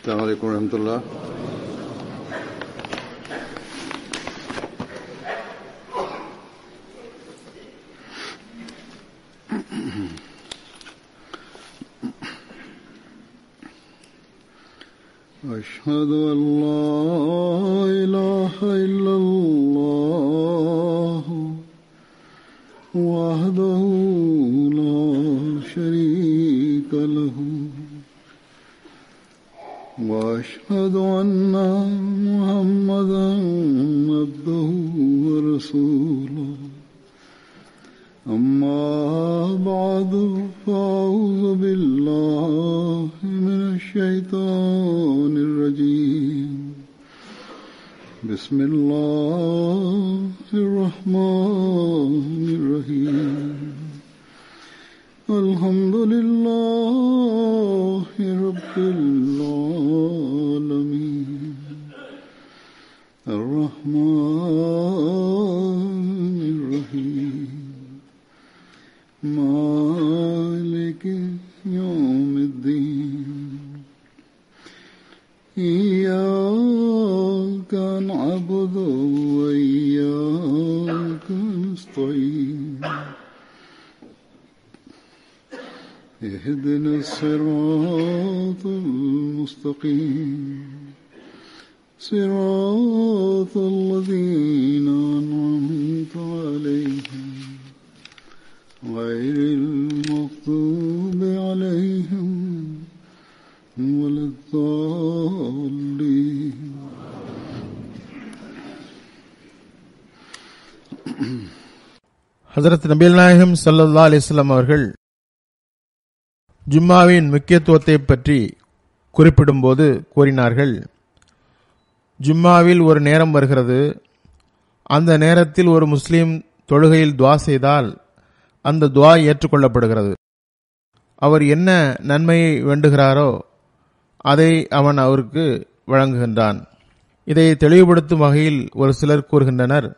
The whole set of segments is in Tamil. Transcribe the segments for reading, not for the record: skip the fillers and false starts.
السلام عليكم ورحمة الله. أشهد أن لا إله إلا الله وحده لا شريك له وأشهد أن محمدا عبده ورسوله أما بعد فأعوذ بالله من الشيطان الرجيم بسم الله الرحمن الرحيم الحمد لله رب العالمين الرحمن الرحيم مالك يوم الدين إياك نعبد وإياك نستعين اهدنا الصراط المستقيم صراط الذين أنعمت عليهم غير المغضوب عليهم ولا الضالين. ஹஜ்ரத் நபிகள் நாயகம் ஸல்லல்லாஹு அலைஹி வஸல்லம் அவர்கள் ஜும்மாவின் முக்கியத்துவத்தை பற்றி குறிப்பிடும்போது கூறினார்கள், ஜும்மாவில் ஒரு நேரம் வருகிறது, அந்த நேரத்தில் ஒரு முஸ்லீம் தொழுகையில் துஆ செய்தால் அந்த துஆ ஏற்றுக்கொள்ளப்படுகிறது. அவர் என்ன நன்மையை வேண்டுகிறாரோ அதை அவன் அவருக்கு வழங்குகின்றான். இதை தெளிவுபடுத்தும் வகையில் ஒரு சிலர் கூறுகின்றனர்,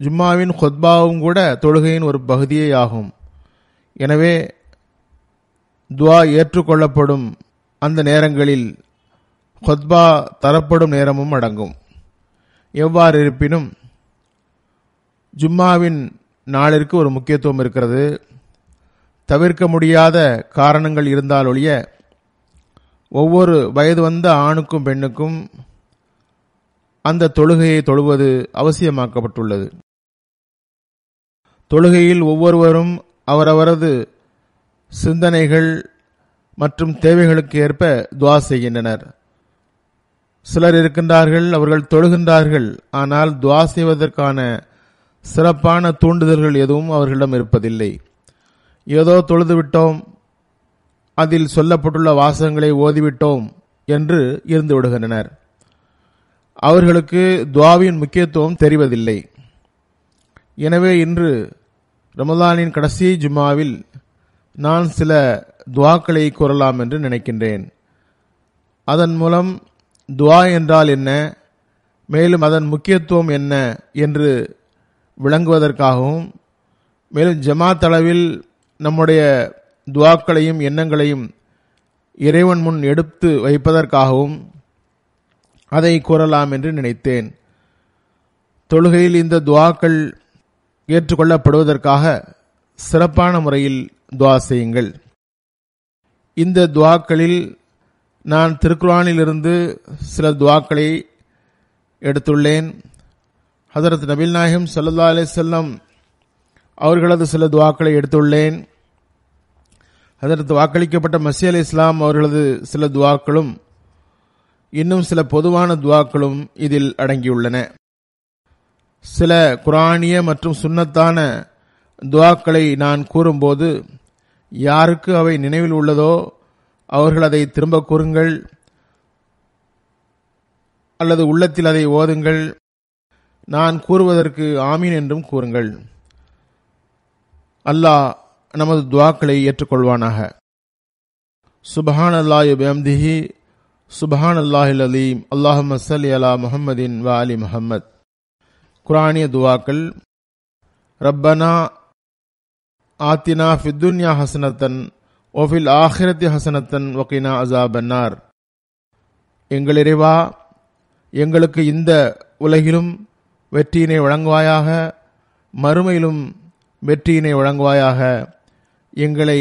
ஜும்மாவின் குத்பாவும் கூட தொழுகையின் ஒரு பகுதியே ஆகும். எனவே துஆ ஏற்றுக்கொள்ளப்படும் அந்த நேரங்களில் குத்பா தரப்படும் நேரமும் அடங்கும். எவ்வாறு இருப்பினும் ஜும்மாவின் நாளிற்கு ஒரு முக்கியத்துவம் இருக்கிறது. தவிர்க்க முடியாத காரணங்கள் இருந்தால் ஒழிய ஒவ்வொரு வயது வந்த ஆணுக்கும் பெண்ணுக்கும் அந்த தொழுகையை தொழுவது அவசியமாக்கப்பட்டுள்ளது. தொழுகையில் ஒவ்வொருவரும் அவரவரது சிந்தனைகள் மற்றும் தேவைகளுக்கு ஏற்ப துஆ செய்கின்றனர். சிலர் இருக்கின்றார்கள், அவர்கள் தொழுகின்றார்கள், ஆனால் துஆ செய்வதற்கான சிறப்பான தூண்டுதல்கள் எதுவும் அவர்களிடம் இருப்பதில்லை. ஏதோ தொழுதுவிட்டோம், அதில் சொல்லப்பட்டுள்ள வாசகங்களை ஓதிவிட்டோம் என்று இருந்து விடுகின்றனர். அவர்களுக்கு துஆவின் முக்கியத்துவம் தெரிவதில்லை. எனவே இன்று ரமலானின் கடைசி ஜும்மாவில் நான் சில துஆக்களை கூறலாம் என்று நினைக்கின்றேன். அதன் மூலம் துஆ என்றால் என்ன, மேலும் அதன் முக்கியத்துவம் என்ன என்று விளங்குவதற்காகவும், மேலும் ஜமாத் அளவில் நம்முடைய துஆக்களையும் எண்ணங்களையும் இறைவன் முன் எடுத்து வைப்பதற்காகவும் அதை கூறலாம் என்று நினைத்தேன். தொழுகையில் இந்த துஆக்கள் ஏற்றுக்கொள்ளப்படுவதற்காக சிறப்பான முறையில் துஆ செய்யுங்கள். இந்த துஆக்களில் நான் திருக்குர்ஆனில் இருந்து சில துஆக்களை எடுத்துள்ளேன். ஹஜ்ரத் நபிகள் நாயகம் ஸல்லல்லாஹு அலைஹி வஸல்லம் அவர்களது சில துஆக்களை எடுத்துள்ளேன். ஹஜ்ரத் வாக்களிக்கப்பட்ட மஸீஹ் அலைஹிஸ்ஸலாம் அவர்களது சில துஆக்களும் இன்னும் சில பொதுவான துஆக்களும் இதில் அடங்கியுள்ளன. சில குர்ஆனிய மற்றும் சுன்னத்தான துஆக்களை நான் கூறும்போது யாருக்கு அவை நினைவில் உள்ளதோ அவர்கள் அதை திரும்ப கூறுங்கள் அல்லது உள்ளத்தில் அதை ஓதுங்கள். நான் கூறுவதற்கு ஆமீன் என்றும் கூறுங்கள். அல்லாஹ் நமது துஆக்களை ஏற்றுக்கொள்வானாக. சுப்ஹானல்லாஹி பிஹம்திஹி சுப்ஹானல்லாஹில் அலீம். அல்லாஹும்ம ஸல்லி அலா முஹம்மதின் வ அலி முஹம்மத். குர்ஆனிய துஆக்கள். ரப்பனா ஆத்தினா ஃபித்துன்யா ஹஸனத்தன் ஒஃபில் ஆஹிரத்தி ஹசனத்தன் வகினா அஸாபன்னார். எங்கள் இறைவா, எங்களுக்கு இந்த உலகிலும் வெற்றியினை வழங்குவாயாக, மறுமையிலும் வெற்றியினை வழங்குவாயாக. எங்களை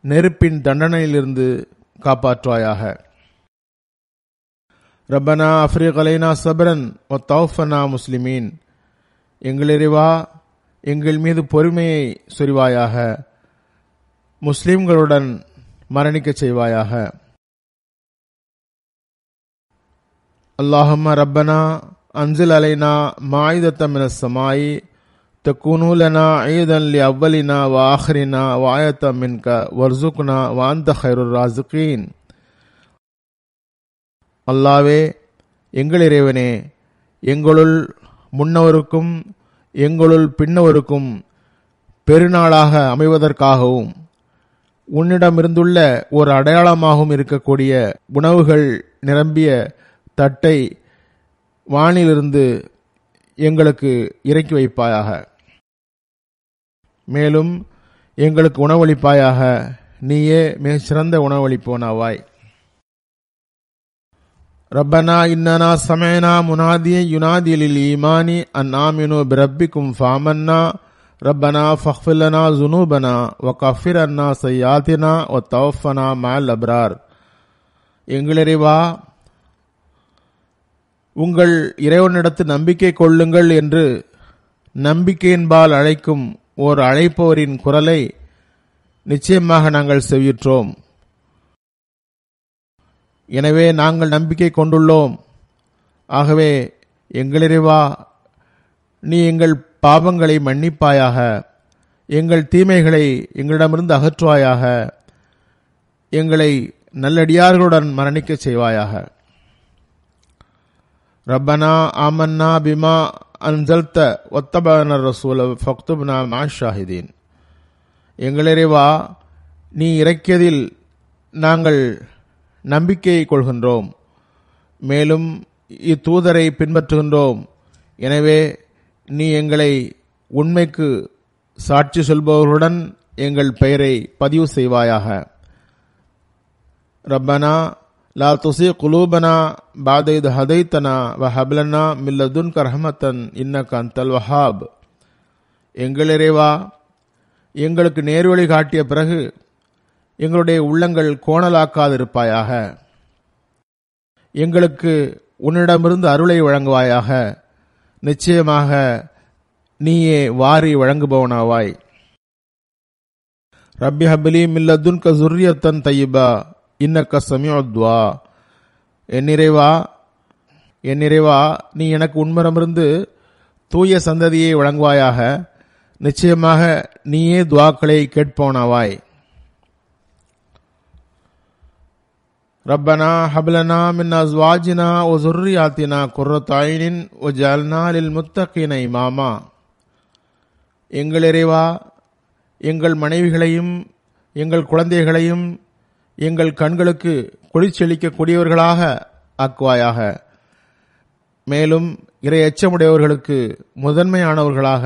நெருப்பின் தண்டனையிலிருந்து காப்பாற்றுவாயாக. ரப்பனா அஃப்ரிக் அலைனா சப்ரன் வ தௌஃபனா முஸ்லிமீன். எங்கள் இறைவா, எங்கள் மீது பொறுமையை சொரிவாயாக, முஸ்லிம்களுடன் மரணிக்க செய்வாயாக. அல்லாஹும்ம ரப்பனா அன்சில் அலைனா மாயிதத்தம் மினஸ் ஸமாயி தக்கூனு லனா ஈதன் லி அவ்வலினா வ ஆஹிரினா வ ஆயத்தம் மின்க வர்சுக்னா வ அன்த கைருர் ராஸிகீன். அல்லாவே, எங்கள் இறைவனே, எங்களுள் முன்னவருக்கும் எங்களுள் பின்னவருக்கும் பெருநாளாக அமைவதற்காகவும் உன்னிடமிருந்துள்ள ஒரு அடையாளமாகவும் இருக்கக்கூடிய உணவுகள் நிரம்பிய தட்டை வானிலிருந்து எங்களுக்கு இறக்கி வைப்பாயாக. மேலும் எங்களுக்கு உணவளிப்பாயாக. நீயே மிக சிறந்த உணவளிப்போனாவாய். ரப்பனா இன்னனா சமயனா முனாதிய யுனாதி லில் ஈமானி அன் ஆமினு பிரப்பிக்கும் ஃபாமன்னா ரப்பனா ஃபக்ஃபிர் லனா ஸுனூபனா வ கஃபிர் அன்னா ஸய்யாத்தினா வ தவஃபனா மஅல் அப்ரார். எங்கள் இறைவா, உங்கள் இறைவனிடத்து நம்பிக்கை கொள்ளுங்கள் என்று நம்பிக்கையின்பால் அழைக்கும் ஓர் அழைப்பவரின் குரலை நிச்சயமாக நாங்கள் செவியுற்றோம். எனவே நாங்கள் நம்பிக்கை கொண்டுள்ளோம். ஆகவே எங்கள் இறைவா, நீ எங்கள் பாவங்களை மன்னிப்பாயாக, எங்கள் தீமைகளை எங்களிடமிருந்து அகற்றுவாயாக, எங்களை நல்லடியார்களுடன் மரணிக்க செய்வாயாக. ரப்பனா ஆமன்னா பிமா அன்சல்த வத்தபன ரசூல ஃபக்துப்னா மஅஷ் ஷாஹிதீன். எங்கள் இறைவா, நீ இறக்கியதில் நாங்கள் நம்பிக்கை கொள்கின்றோம், மேலும் இத்தூதரை பின்பற்றுகின்றோம். எனவே நீ எங்களை உண்மைக்கு சாட்சி சொல்பவர்களுடன் எங்கள் பெயரை பதிவு செய்வாயாக. ரப்பனா லா துஸி குலூபனா பஅத இத் ஹதைத்தனா வ ஹப் லனா மின் லதுன்க ரஹ்மத்தன் இன்னக அன்தல் வஹாப். எங்கள் இறைவா, எங்களுக்கு நேர்வழி காட்டிய பிறகு எங்களுடைய உள்ளங்கள் கோணலாக்காதிருப்பாயாக. எங்களுக்கு உன்னிடமிருந்து அருளை வழங்குவாயாக. நிச்சயமாக நீயே வாரி வழங்குபவனாவாய். ரப்பி ஹப்லி மின் லதுன்க ஸுர்ரியத்தன் தய்யிபா இன்னக்க ஸமீஉத் துஆ. என் இறைவா, நீ எனக்கு உன்னிடமிருந்து தூய சந்ததியை வழங்குவாயாக. நிச்சயமாக நீயே துஆக்களை கேட்பவனாவாய். ரப்பனா ஹப்லனா மின் அஸ்வாஜினா வ ஸுர்ரியாத்தினா குர்ரத ஐனின் வஜஅல்னா லில் முத்தகீன இமாமா. எங்கள் இறைவா, எங்கள் மனைவிகளையும் எங்கள் குழந்தைகளையும் எங்கள் கண்களுக்கு குளிர்ச்செளிக்கக்கூடியவர்களாக ஆக்குவாயாக. மேலும் இறை எச்சமுடையவர்களுக்கு முதன்மையானவர்களாக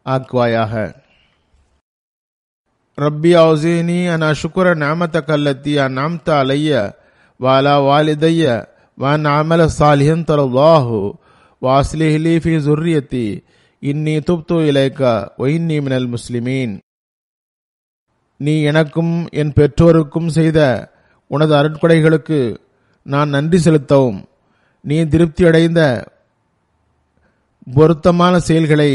ஆக்குவாயாக. ரப்பி அவ்ஸினி அன் அஷ்குர நிஅமதக அல்லதி அன்அம்த அலைய வ அலா வாலிதைய வ அன் அஅமல ஸாலிஹன் தர்லாஹு வ அஸ்லிஹ் லீ ஃபீ ஸுர்ரியத்தி இன்னி துப்து இலைக வ இன்னி மினல் முஸ்லிமீன். நீ எனக்கும் என் பெற்றோருக்கும் செய்த உனது அருட்கொடைகளுக்கு நான் நன்றி செலுத்தவும், நீ திருப்தியடைந்த பொருத்தமான செயல்களை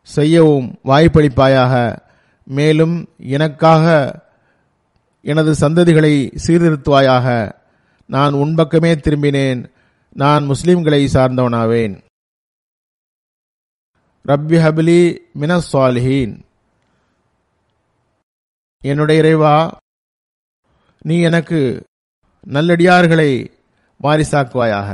செய்யவும் வாய்ப்பளிப்பாயாக. மேலும் எனக்காக எனது சந்ததிகளை சீர்திருத்துவாயாக. நான் உன் பக்கமே திரும்பினேன், நான் முஸ்லிம்களை சார்ந்தவனாவேன். ரப்பி ஹப்லி மினஸ் ஸாலிஹீன். என்னுடைய இறைவா, நீ எனக்கு நல்லடியார்களை வாரிசாக்குவாயாக.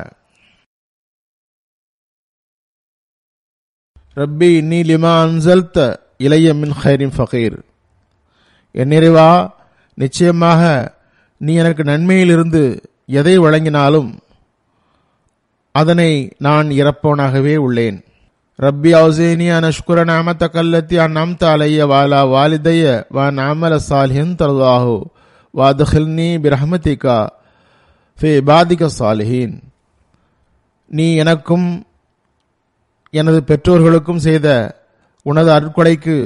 ரப்பி இன்னி லிமா அன்சல்த இலைய மின் ஹைரின் ஃபகீர். என் இறைவா, நிச்சயமாக நீ எனக்கு நன்மையிலிருந்து எதை வழங்கினாலும் அதனை நான் இறப்பவனாகவே உள்ளேன். ரப்பி அவுஸினி அன் அஷ்குர நிஅமதக அல்லதி அன்அம்த அலைய வஅலா வாலிதைய வ அன் அஅமல ஸாலிஹன் தர்தாஹு வ அத்கில்னி பிரஹ்மதிக ஃபி இபாதிக ஸாலிஹீன். நீ எனக்கும் எனது பெற்றோர்களுக்கும் செய்த உனது அருட்கொடைக்கு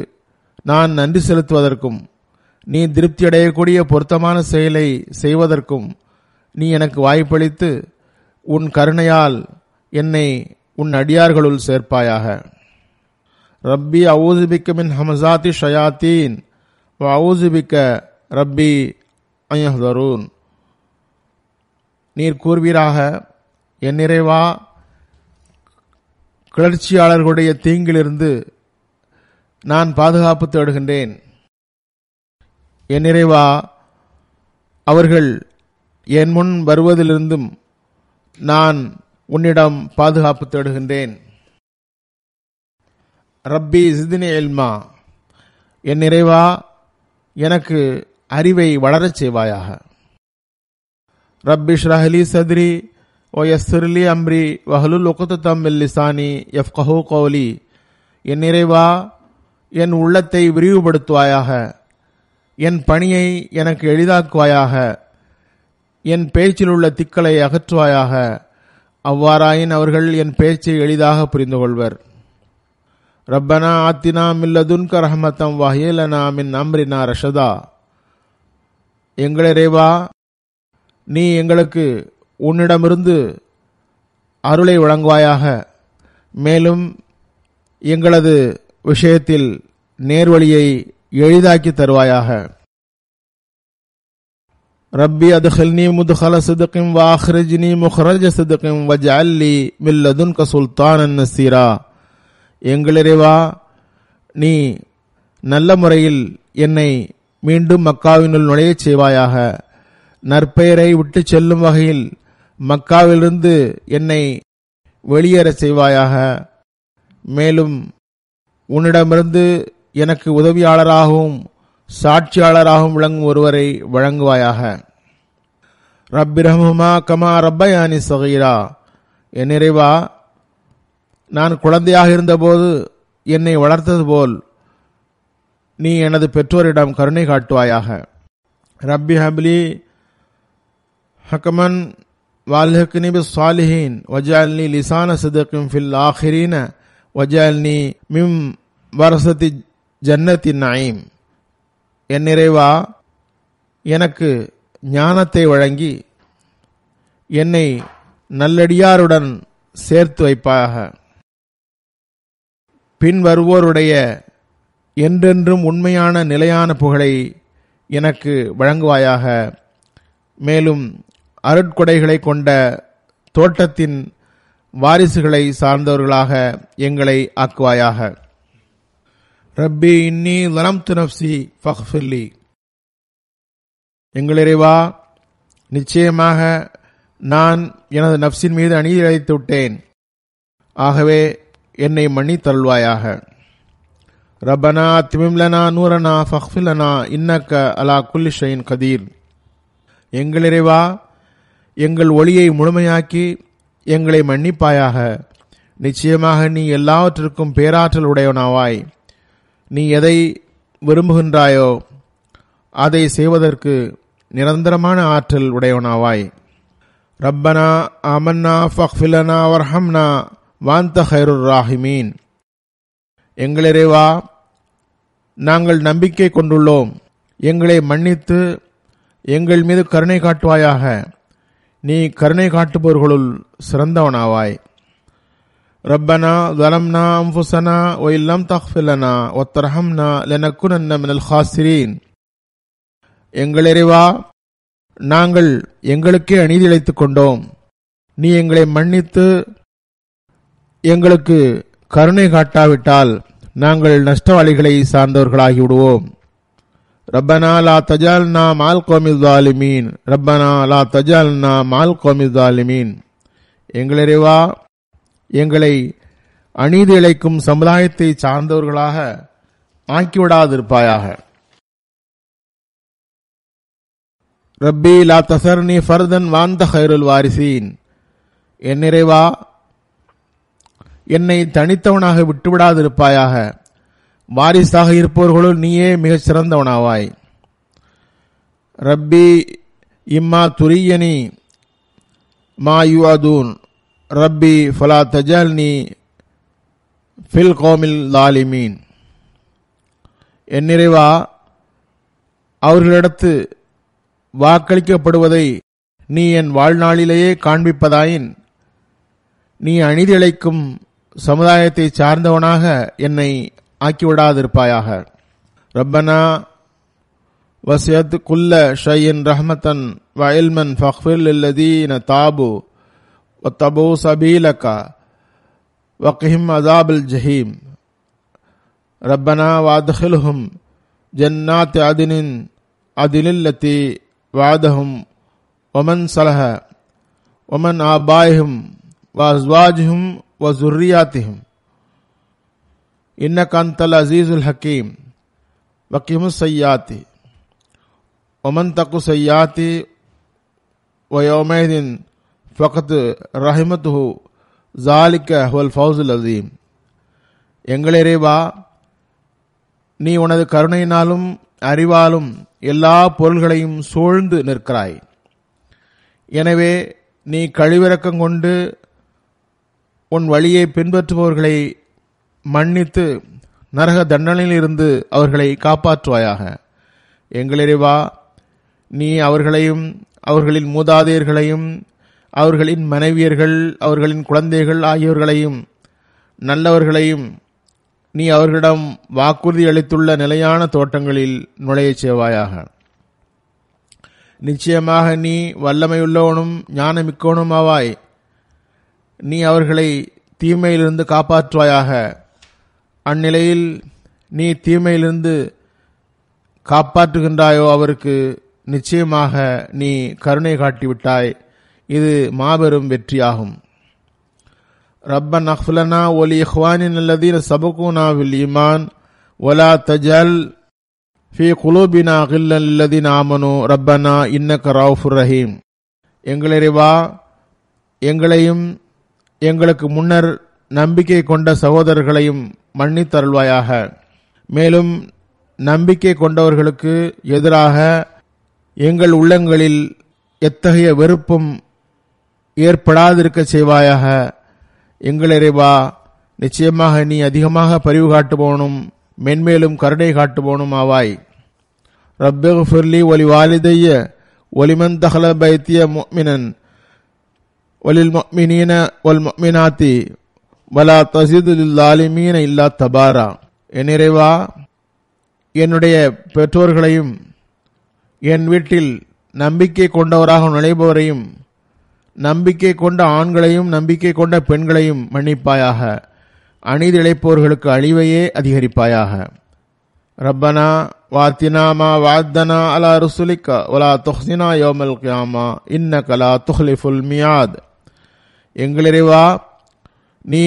நான் நன்றி செலுத்துவதற்கும் நீ திருப்தி அடையக்கூடிய பொருத்தமான செயலை செய்வதற்கும் நீ எனக்கு வாய்ப்பளித்து உன் கருணையால் என்னை உன் அடியார்களுள் சேர்ப்பாயாக. ரப்பி அஊது பிக்க மின் ஹமசாத்தி ஷயாத்தீன் வ அஊது பிக்க ரப்பி அன் யஹ்தரூன். நீர் கூறுவீராக, என் இறைவா, கிளர்ச்சியாளர்களுடைய தீங்கிலிருந்து நான் பாதுகாப்பு தேடுகின்றேன். என் இறைவா, அவர்கள் என் முன் வருவதிலிருந்தும் நான் உன்னிடம் பாதுகாப்பு தேடுகின்றேன். ரப்பி ஜித்னி இல்மா. என் இறைவா, எனக்கு அறிவை வளரச் செய்வாயாக. ரப்பி ஷ்ரஹ் லி சத்ரி வ யஸ்ஸிர் லி அம்ரி வஹ்லுல் உக்ததம் மின் லிசானி யஃப்கஹு கௌலி. என் இறைவா, என் உள்ளத்தை விரிவுபடுத்துவாயாக, என் பணியை எனக்கு எளிதாக்குவாயாக, என் பேச்சில் உள்ள திக்களை அகற்றுவாயாக. அவ்வாறாயின் அவர்கள் என் பேச்சை எளிதாக புரிந்து கொள்வர். ரப்பனா ஆத்தினா மின் லதுன்க ரஹ்மத்தம் வஹ்யி லனா மின் அம்ரினா ரஷதா. எங்கள் இறைவா, நீ எங்களுக்கு உன்னிடமிருந்து அருளை வழங்குவாயாக, மேலும் எங்களது விஷயத்தில் நேர்வழியை எளிதாக்கி தருவாயாக. ரப்பி அத்கில்னி முத்கல சித்கின் வ அக்ரிஜ்னி முக்ரஜ சித்கின் வஜ்அல் லி மின் லதுன்க சுல்தானன் நஸீரா. எங்கள் இறைவா, நீ நல்ல முறையில் என்னை மீண்டும் மக்காவினுள் நுழையச் செய்வாயாக. நற்பெயரை விட்டு செல்லும் வகையில் மக்காவிலிருந்து என்னை வெளியேறச் செய்வாயாக. மேலும் உன்னிடமிருந்து எனக்கு உதவியாளராகவும் சாட்சியாளராகவும் விளங்கும் ஒருவரை வழங்குவாயாக. ரப்பிரஹ்மா கமா ரப்பயானி ஸகீரா. என் இறைவா, நான் குழந்தையாக இருந்தபோது என்னை வளர்த்தது போல் நீ எனது பெற்றோரிடம் கருணை காட்டுவாயாக. ரப்பி ஹப்லி ஹக்கமன் வால்ஹக்னி பிஸ்ஸாலிஹீன் வஜஅல்னி லிசான சித்கின் ஃபில் ஆখিরিன வஜஅல்னி மின் வரஸதி ஜன்னத்தின் நஈம். என் இறைவா, எனக்கு ஞானத்தை வழங்கி என்னை நல்லடியாருடன் சேர்த்து வைப்பாயாக. பின் வருவோருடைய என்றென்றும் உண்மையான நிலையான புகழை எனக்கு வழங்குவாயாக. மேலும் அருட்கொடைகளை கொண்ட தோட்டத்தின் வாரிசுகளை சார்ந்தவர்களாக எங்களை ஆக்குவாயாக. ரப்பி இன்னி ஸலம்து நஃப்ஸி ஃபக்ஃபிர்லி. எங்கள் இறைவா, நிச்சயமாக நான் எனது நஃப்ஸின் மீது அநீதி இழைத்து விட்டேன், ஆகவே என்னை மன்னித்தருள்வாயாக. ரப்பனா அத்மிம் லனா நூரனா ஃபக்ஃபிர் லனா இன்னக அலா குல்லி ஷைஇன் கதீர். எங்கள் இறைவா, எங்கள் ஒளியை முழுமையாக்கி எங்களை மன்னிப்பாயாக. நிச்சயமாக நீ எல்லாவற்றிற்கும் பேராற்றல் உடையவனாவாய். நீ எதை விரும்புகின்றாயோ அதை செய்வதற்கு நிரந்தரமான ஆற்றல் உடையவனாவாய். ரப்பனா ஆமன்னா ஃபக்ஃபிர் லனா வர்ஹம்னா வஅன்த கைருர் ராஹிமீன். எங்கள் இறைவா, நாங்கள் நம்பிக்கை கொண்டுள்ளோம், எங்களை மன்னித்து எங்கள் மீது கருணை காட்டுவாயாக. நீ கருணை காட்டுபவர்களுள் சிறந்தவனாவாய். ரப்பனா ஸலம்னா அன்ஃபுஸனா வ இல்லம் தக்ஃபிர் லனா வ தர்ஹம்னா லனகுனன்ன மினல் ஹாஸிரீன். எங்கள் இறைவா, நாங்கள் எங்களுக்கே அநீதி இழைத்துக் கொண்டோம். நீ எங்களை மன்னித்து எங்களுக்கு கருணை காட்டாவிட்டால் நாங்கள் நஷ்டவாளிகளை சார்ந்தவர்களாகி விடுவோம். ரப்பனா லா தஜால்னா மால் கௌமில் ஸாலிமீன். ரப்பனா லா தஜால்னா மால் கௌமில் ஸாலிமீன். எங்கள் இறைவா, எங்களை அநீதி இழைக்கும் சமுதாயத்தை சார்ந்தவர்களாக ஆக்கிவிடாதிருப்பாயாக. ரப்பி லா தஸர்னி ஃபர்தன் வஅன்த கைருல் வாரிசீன். என் இறைவா, என்னை தனித்தவனாக விட்டுவிடாதிருப்பாயாக. வாரிசாக இருப்பவர்களுள் நீயே மிகச் சிறந்தவனாவாய். ரப்பி இம்மா துரியனி மா யுஅதூன் ரப்பி ஃபலா தஜல்னி ஃபில் கௌமில் லாலிமீன். என் நிறைவா, அவர்களிடத்து வாக்களிக்கப்படுவதை நீ என் வாழ்நாளிலேயே காண்பிப்பதாயின் நீ அநீதிழைக்கும் சமுதாயத்தை சார்ந்தவனாக என்னை ஆக்கிவிடாதிருப்பாயாக. ரப்பனா வசியத் குல்ல ஷையின் ரஹ்மத்தன் வ இல்மன் ஃபக்ஃபிர் லில்லதீன தாபு வத்தபூ சபீலக வக்ஹிம் அஸாபல் ஜஹீம். ரப்பனா வஅத்கில்ஹும் ஜன்னாத் அத்னின் அதில்லதி வஅதஹும் வமன் ஸலஹ வமன் ஆபாயிஹும் வஅஸ்வாஜிஹும் வஸுர்ரியாத்திஹும் இன்னக அன்தல் அஸீஸுல் ஹக்கீம். வக்ஹிமுஸ் ஸய்யாத்தி வமன் தக்கு ஸய்யாத்தி வயௌமைதின் ஃபக்த் ரஹிமத்துஹு ஸாலிக ஹுவல் ஃபௌஸுல் அஸீம். எங்கள் இறைவா, நீ உனது கருணையினாலும் அறிவாலும் எல்லா பொருள்களையும் சூழ்ந்து நிற்கிறாய். எனவே நீ கழிவிறக்கம் கொண்டு உன் வழியை பின்பற்றுபவர்களை மன்னித்து நரக தண்டனையிலிருந்து அவர்களை காப்பாற்றுவாயாக. எங்கள் இறைவா, நீ அவர்களையும் அவர்களின் மூதாதையர்களையும் அவர்களின் மனைவியர்கள் அவர்களின் குழந்தைகள் ஆகியோர்களையும் நல்லவர்களையும் நீ அவர்களிடம் வாக்குறுதி அளித்துள்ள நிலையான தோட்டங்களில் நுழையச் செய்வாயாக. நிச்சயமாக நீ வல்லமையுள்ளவனும் ஞானமிக்கவனுமாவாய். நீ அவர்களை தீமையிலிருந்து காப்பாற்றுவாயாக. அந்நிலையில் நீ தீமையிலிருந்து காப்பாற்றுகின்றாயோ அவருக்கு நிச்சயமாக நீ கருணை காட்டிவிட்டாய். இது மாபெரும் வெற்றியாகும். ரப்பனா அக்ஃபிர் லனா வ லி இக்வானினா அல்லதீன சபகூனா பில் ஈமான் வலா தஜல் ஃபீ குலூபினா கில்லல் லல்லதீன ஆமனூ ரப்பனா இன்னக ரவுஃபுர் ரஹீம். எங்கள் இறைவா, எங்களையும் எங்களுக்கு முன்னர் நம்பிக்கை கொண்ட சகோதரர்களையும் மன்னித்தருள்வாயாக. மேலும் நம்பிக்கை கொண்டவர்களுக்கு எதிராக எங்கள் உள்ளங்களில் எத்தகைய வெறுப்பும் ஏற்படாதிருக்க செய்வாயாக. எங்கள் இறைவா, நிச்சயமாக நீ அதிகமாக பரிவு காட்டுபவனும் மென்மேலும் கருணை காட்டுபவனும் ஆவாய். ரப்பிக்ஃபிர்லி வலி வாலிதைய வலிமன் தஹல பைத்திய முஃமினன் வலில் முஃமினீன வல் முஃமினாத்தி வலா தஸிது லில் ஸாலிமீன இல்லா தபாரா. என் இறைவா, என்னுடைய பெற்றோர்களையும் என் வீட்டில் நம்பிக்கை கொண்டவராக நுழைபவரையும் நம்பிக்கை கொண்ட ஆண்களையும் நம்பிக்கை கொண்ட பெண்களையும் மன்னிப்பாயாக. அநீதி இழைப்பவர்களுக்கு அழிவையே அதிகரிப்பாயாக. ரப்பனா வாத்தினா மா வஅத்தனா அலா ருசுலிக வலா துஹ்ஸினா யௌமல் கியாமா இன்னக லா துஹ்லிஃபுல் மியாத். எங்கள் இறைவா, நீ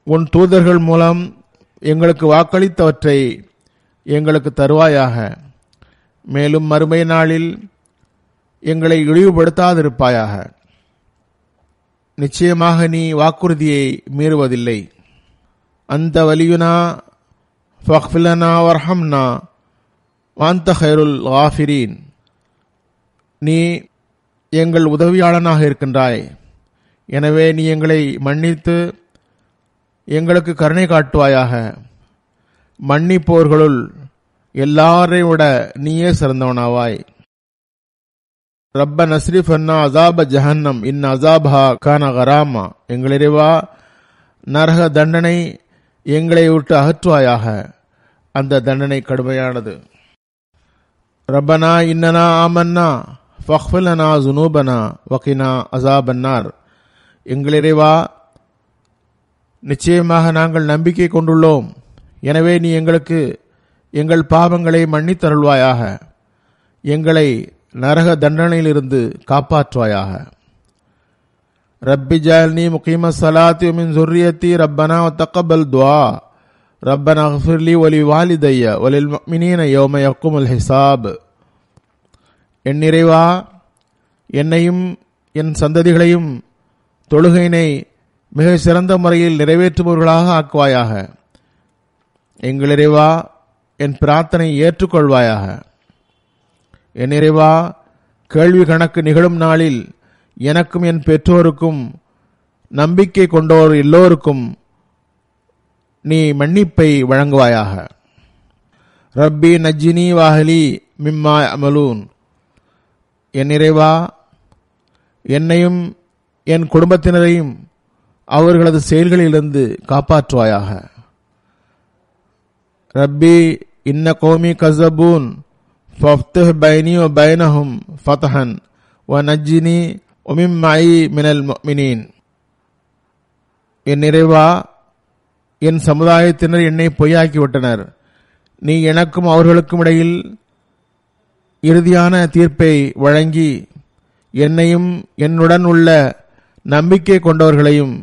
உன் தூதர்கள் மூலம் எங்களுக்கு வாக்களித்தவற்றை எங்களுக்கு தருவாயாக. மேலும் மறுமை நாளில் எங்களை இழிவுபடுத்தாதிருப்பாயாக. நிச்சயமாக நீ வாக்குறுதியை மீறுவதில்லை. அந்த வலியுனா ஃபக்ஃபிர் லனா வர்ஹம்னா வஅன்த கைருல் காஃபிரீன். நீ எங்கள் உதவியாளனாக இருக்கின்றாய். எனவே நீ எங்களை மன்னித்து எங்களுக்கு கருணை காட்டுவாயாக. மன்னிப்போர்களுள் எல்லாரையும் விட நீயே சிறந்தவனாவாய். ரப்ப நஸ்ரிஃப் அன்னா அஸாப ஜஹன்னம் இன் அஸாபஹா கான கராமா. எங்கள் இறைவா, நரக தண்டனை எங்களை விட்டு அகற்றுவாயாக. அந்த தண்டனை கடுமையானது. ரப்பனா இன்னனா ஆமன்னா ஃபக்ஃபிர் லனா ஸுனூபனா வகினா அஸாபன்னார். எங்கள் இறைவா, நிச்சயமாக நாங்கள் நம்பிக்கை கொண்டுள்ளோம். எனவே நீ எங்களுக்கு எங்கள் பாவங்களை மன்னித்தருள்வாயாக. எங்களை நரக தண்டனையிலிருந்து காப்பாற்றுவாயாக. ரப்பி ஜஅல்னி முகீம ஸலாத்தி வ மின் ஸுர்ரியத்தி ரப்பனா வ தக்கபல் துஆ ரப்பனா இக்ஃபிர்லி வ லி வாலிதைய வ லில் முஃமினீன யௌம யகுமுல் ஹிசாப். என் இறைவா, என்னையும் என் சந்ததிகளையும் தொழுகையினை மிக சிறந்த முறையில் நிறைவேற்றுபவர்களாக ஆக்குவாயாக. எங்கள் இறைவா, என் பிரார்த்தனை ஏற்றுக்கொள்வாயாக. என் இறைவா, கேள்வி கணக்கு நிகழும் நாளில் எனக்கும் என் பெற்றோருக்கும் நம்பிக்கை கொண்டோர் எல்லோருக்கும் நீ மன்னிப்பை வழங்குவாயாக. ரப்பி நஜ்ஜினி வாஹலி மிம்மா அமலூன். என் இறைவா, என்னையும் என் குடும்பத்தினரையும் அவர்களது செயல்களிலிருந்து காப்பாற்றுவாயாக. ரப்பி இன்ன கௌமி கஸபூன் ஃபஃப்திஹ் பைனி வ பைனஹும் ஃபத்ஹன் வ நஜ்ஜினி வ மிம்மாஇ மினல் முஃமினீன். என் இறைவா, என் சமுதாயத்தினர் என்னை பொய்யாக்கிவிட்டனர். நீ எனக்கும் அவர்களுக்கும் இடையில் இறுதியான தீர்ப்பை வழங்கி என்னையும் என்னுடன் உள்ள நம்பிக்கை கொண்டவர்களையும்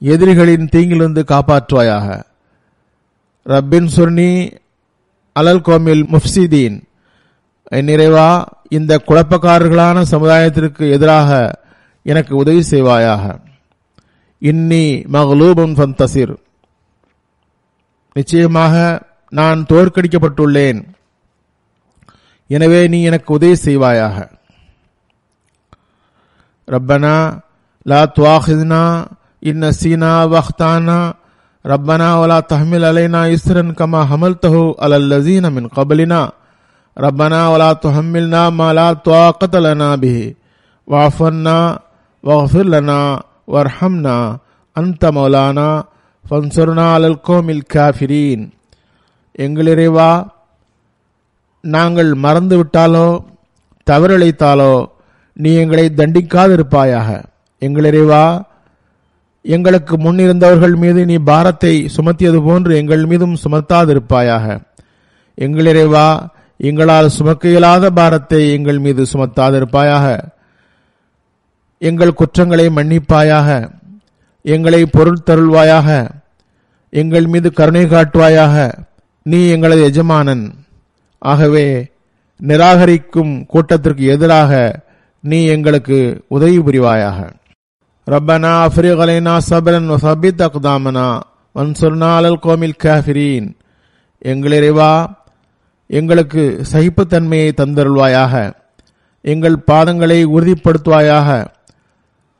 எதிரிகளின் தீங்கிலிருந்து காப்பாற்றுவாயாக. ரப்பின் சுர்னி அலல் கோமில் முஃப்சிதீன். என் இறைவா, இந்த குழப்பக்காரர்களான சமுதாயத்திற்கு எதிராக எனக்கு உதவி செய்வாயாக. இன்னி மக்லூபுன் ஃபந்தசிர். நிச்சயமாக நான் தோற்கடிக்கப்பட்டுள்ளேன், எனவே நீ எனக்கு உதவி செய்வாயாக. ரப்பனா லா துஆஹித்னா இன் நஸீனா வஅக்தானா ரப்பனா வலா தஹ்மில் அலைனா இஸ்ரன் கமா ஹமல்தஹு அலல் லஸீன மின் கப்லினா ரப்பனா வலா துஹம்மில்னா மா லா துஆகத லனா பிஹி வஅஃபு அன்னா வக்ஃபிர் லனா வர்ஹம்னா அன்த மௌலானா ஃபன்சுர்னா அலல் கௌமில் காஃபிரீன். எங்கள் இறைவா, நாங்கள் மறந்துவிட்டாலோ தவறிழைத்தாலோ நீ எங்களை தண்டிக்காதிருப்பாயாக. எங்கள் இறைவா, எங்களுக்கு முன்னிருந்தவர்கள் மீது நீ பாரத்தை சுமத்தியது போன்று எங்கள் மீதும் சுமத்தாதிருப்பாயாக. எங்கள் இறைவா, எங்களால் சுமக்க இயலாத பாரத்தை எங்கள் மீது சுமத்தாதிருப்பாயாக. எங்கள் குற்றங்களை மன்னிப்பாயாக. எங்களை பொருட்தருள்வாயாக. எங்கள் மீது கருணை காட்டுவாயாக. நீ எங்களது எஜமானன். ஆகவே நிராகரிக்கும் கூட்டத்திற்கு எதிராக நீ எங்களுக்கு உதவி புரிவாயாக. ரப்பனா அஃப்ரிக் அலைனா ஸப்ரன் வ ஸபித் அக்தாமனா வன்சுர்னா அலல் கௌமில் காஃபிரீன். எங்கள் இறைவா, எங்களுக்கு சகிப்புத்தன்மையை தந்தருள்வாயாக. எங்கள் பாதங்களை உறுதிப்படுத்துவாயாக.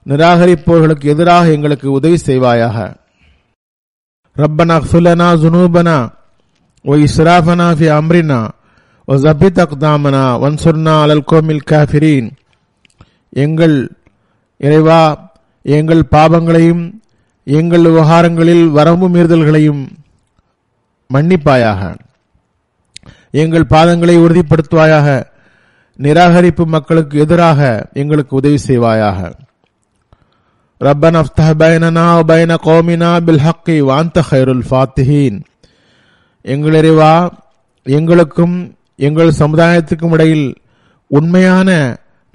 நிராகரிப்பவர்களுக்கு எதிராக எங்களுக்கு உதவி செய்வாயாக. ரப்பனா இக்ஃபிர் லனா ஸுனூபனா வ இஸ்ராஃபனா ஃபி அம்ரினா வ ஸபித் அக்தாமனா வன்சுர்னா அலல் கௌமில் காஃபிரீன். எங்கள் இறைவா, எங்கள் பாவங்களையும் எங்கள் விவகாரங்களில் வரம்பு மீறுதல்களையும் மன்னிப்பாயாக. எங்கள் பாதங்களை உறுதிப்படுத்துவாயாக. நிராகரிப்பு மக்களுக்கு எதிராக எங்களுக்கு உதவி செய்வாயாக. ரப்பனா இஃப்தஹ் பைனனா வ பைன கௌமினா பில் ஹக்கி வ அன்த கைருல் ஃபாத்திஹீன். எங்கள் இறைவா, எங்களுக்கும் எங்கள் சமுதாயத்துக்கும் இடையில் உண்மையான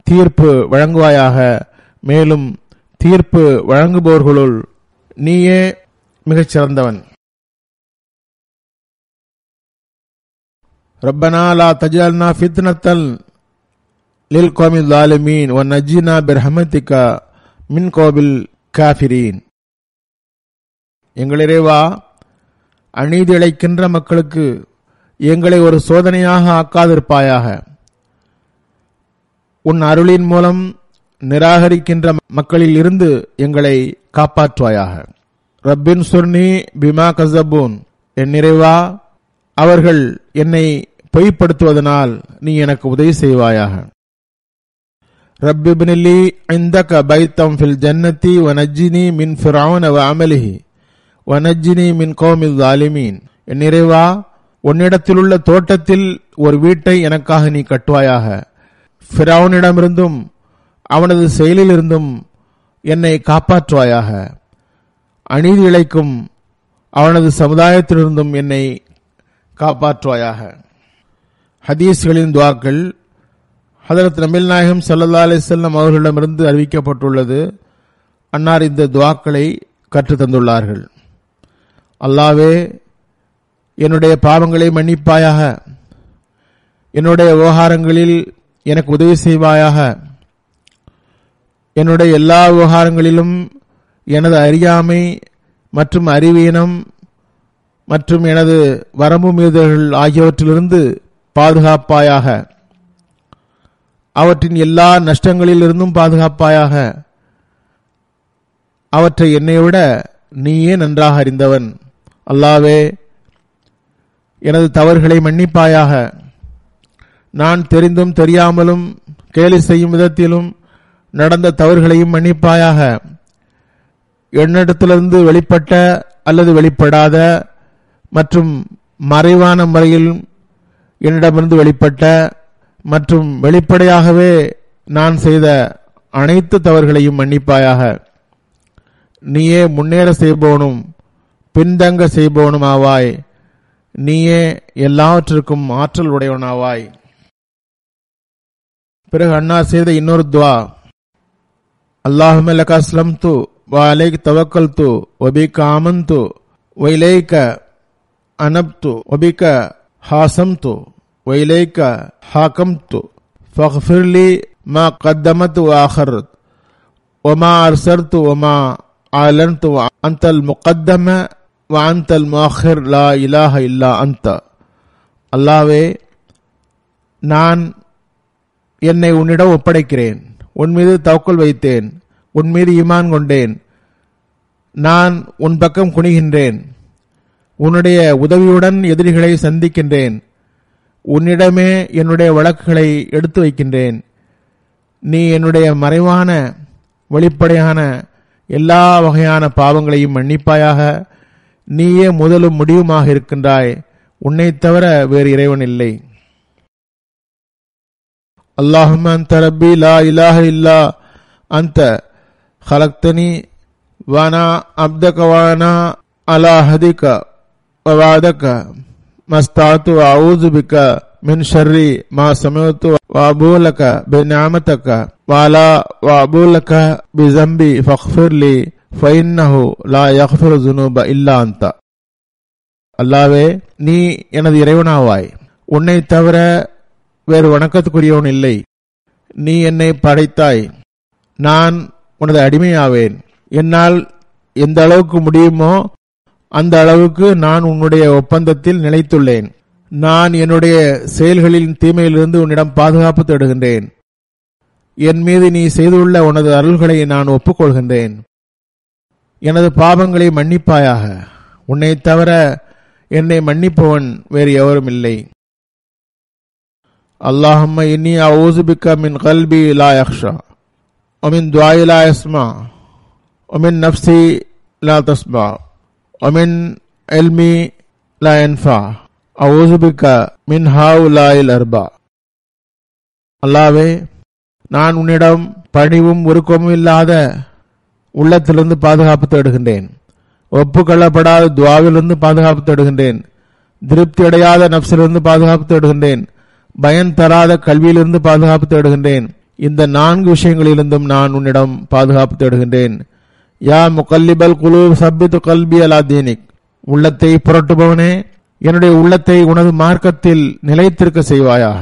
தீர்ப்பு வழங்குவாயாக. மேலும் தீர்ப்பு வழங்குபவர்களுள் நீயே மிகச் சிறந்தவன். ரப்பனா லா தஜ்அல்னா ஃபித்னத்தல் லில் கௌமில் ஸாலிமீன் வ நஜ்ஜினா பிர்ஹமதிக மின் கௌமில் காஃபிரீன். எங்கள் இறைவா, அநீதி இழைக்கின்ற மக்களுக்கு எங்களை ஒரு சோதனையாக ஆக்காதிருப்பாயாக. உன் அருளின் மூலம் நிராகரிக்கின்ற மக்களில் இருந்து எங்களை காப்பாற்றுவாயாக. ரப்பின் சுர்னி பிமா கஸபூன். என் இறைவா, அவர்கள் என்னை பொய்ப்படுத்துவதனால் நீ எனக்கு உதவி செய்வாயாக. ரப்பி இப்னிலி இந்தக பைத்தம் ஃபில் ஜன்னதி வ நஜ்ஜினி மின் ஃபிர்அவுன வ அமலிஹி வ நஜ்ஜினி மின் கௌமில் ஸாலிமீன். என் இறைவா, உன்னிடத்திலுள்ள தோட்டத்தில் ஒரு வீட்டை எனக்காக நீ கட்டுவாயாக. ஃபிர்அவுனிடமிருந்தும் அவனது செயலிலிருந்தும் என்னை காப்பாற்றுவாயாக. அநீதி இழைக்கும் அவனது சமுதாயத்திலிருந்தும் என்னை காப்பாற்றுவாயாக. ஹதீஸ்களின் துஆக்கள் ஹதரத் நபிகள் நாயகம் ஸல்லல்லாஹு அலைஹி வஸல்லம் அவர்களிடமிருந்து அறிவிக்கப்பட்டுள்ளது. அன்னார் இந்த துஆக்களை கற்றுத் தந்துள்ளார்கள். அல்லாஹ்வே, என்னுடைய பாவங்களை மன்னிப்பாயாக. என்னுடைய விவகாரங்களில் எனக்கு உதவி செய்வாயாக. என்னுடைய எல்லா விவகாரங்களிலும் எனது அறியாமை மற்றும் அறிவீனம் மற்றும் எனது வரம்பு மீறல்கள் ஆகியவற்றிலிருந்து பாதுகாப்பாயாக. அவற்றின் எல்லா நஷ்டங்களிலிருந்தும் பாதுகாப்பாயாக. அவற்றை என்னை விட நீயே நன்றாக அறிந்தவன். அல்லாவே, எனது தவறுகளை மன்னிப்பாயாக. நான் தெரிந்தும் தெரியாமலும் கேலி செய்யும் விதத்திலும் நடந்த தவறுகளையும் மன்னிப்பாயாக. என்னிடத்திலிருந்து வெளிப்பட்ட அல்லது வெளிப்படாத மற்றும் மறைவான முறையில் என்னிடமிருந்து வெளிப்பட்ட மற்றும் வெளிப்படையாகவே நான் செய்த அனைத்து தவறுகளையும் மன்னிப்பாயாக. நீயே முன்னேற செய்பவனும் பின்தங்க செய்பவனும் ஆவாய். நீயே எல்லாவற்றிற்கும் ஆற்றல் உடையவனாவாய். பிறகு அன்னார் செய்த இன்னொரு துவா, அல்லாஹும்ம லக அஸ்லம்து வ அலைக தவக்கல்து வ பிக ஆமன்து வ இலைக அனப்து வ பிக ஹாசம்து வ இலைக ஹாகம்து ஃபக்ஃபிர்லி மா கத்தமத் வ ஆஹர்த் வ மா அர்சல்து வ மா அலன்து வ அன்தல் முகத்தம வ அன்தல் முஅக்கிர் லா இலாஹ இல்லா அன்த. அல்லாவே, நான் என்னை உன்னிடம் ஒப்படைக்கிறேன். உன் மீது தவக்கல் வைத்தேன். உன் மீது ஈமான் கொண்டேன். நான் உன் பக்கம் குனிகின்றேன். உன்னுடைய உதவியுடன் எதிரிகளை சந்திக்கின்றேன். உன்னிடமே என்னுடைய வழக்குகளை எடுத்து வைக்கின்றேன். நீ என்னுடைய மறைவான வெளிப்படையான எல்லா வகையான பாவங்களையும் மன்னிப்பாயாக. நீயே முதலும் முடிவுமாக இருக்கின்றாய். உன்னை தவிர வேறு இறைவன் இல்லை. اللهم أنت ربي لا إله إلا أنت خلقتني وأنا عبدك وأنا على عهدك ووعدك ما استطعت وأعوذ بك من شر ما سمعت وأبوء لك بنعمتك وأبوء لك بذنبي فاغفر لي فإنه لا يغفر الذنوب إلا أنت. அல்லாவே, நீ எனது இறைவனாவாய். உன்னை தவிர வேறு வணக்கத்துக்குரியவன் இல்லை. நீ என்னை படைத்தாய். நான் உனது அடிமையாவேன். என்னால் எந்த அளவுக்கு முடியுமோ அந்த அளவுக்கு நான் உன்னுடைய ஒப்பந்தத்தில் நிலைத்துள்ளேன். நான் என்னுடைய செயல்களின் தீமையிலிருந்து உன்னிடம் பாதுகாப்பு தேடுகின்றேன். என் மீது நீ செய்துள்ள உனது அருள்களை நான் ஒப்புக்கொள்கின்றேன். எனது பாவங்களை மன்னிப்பாயாக. உன்னை தவிர என்னை மன்னிப்பவன் வேறு எவரும் இல்லை. அல்லாஹும்ம இன்னி அஊது பிக்க மின் கல்பி லா யக்ஷா வ மின் துஆஇ லா யஸ்மா வ மின் நஃப்ஸி லா தஸ்மா வ மின் இல்மி லா யன்ஃபா அஊது பிக்க மின் ஹாஉலாஇல் அர்பா. அல்லாஹ்வே, நான் உன்னிடம் பணிவும் உருக்கமும் இல்லாத உள்ளத்திலிருந்து பாதுகாப்பு தேடுகின்றேன். ஒப்புக்கொள்ளப்படாத துவாவிலிருந்து பாதுகாப்பு தேடுகின்றேன். திருப்தி அடையாத நப்சிலிருந்து பாதுகாப்பு தேடுகின்றேன். பயன் தராத கல்வியிலிருந்து பாதுகாப்பு தேடுகின்றேன். இந்த 4 விஷயங்களிலிருந்தும் நான் உன்னிடம் பாதுகாப்பு தேடுகின்றேன். யா முகல்லிபல் குலூப் சப்பித்து கல்பி அலா தீனிக். உள்ளத்தை புரட்டுபவனே, என்னுடைய உள்ளத்தை உனது மார்க்கத்தில் நிலைத்திருக்க செய்வாயாக.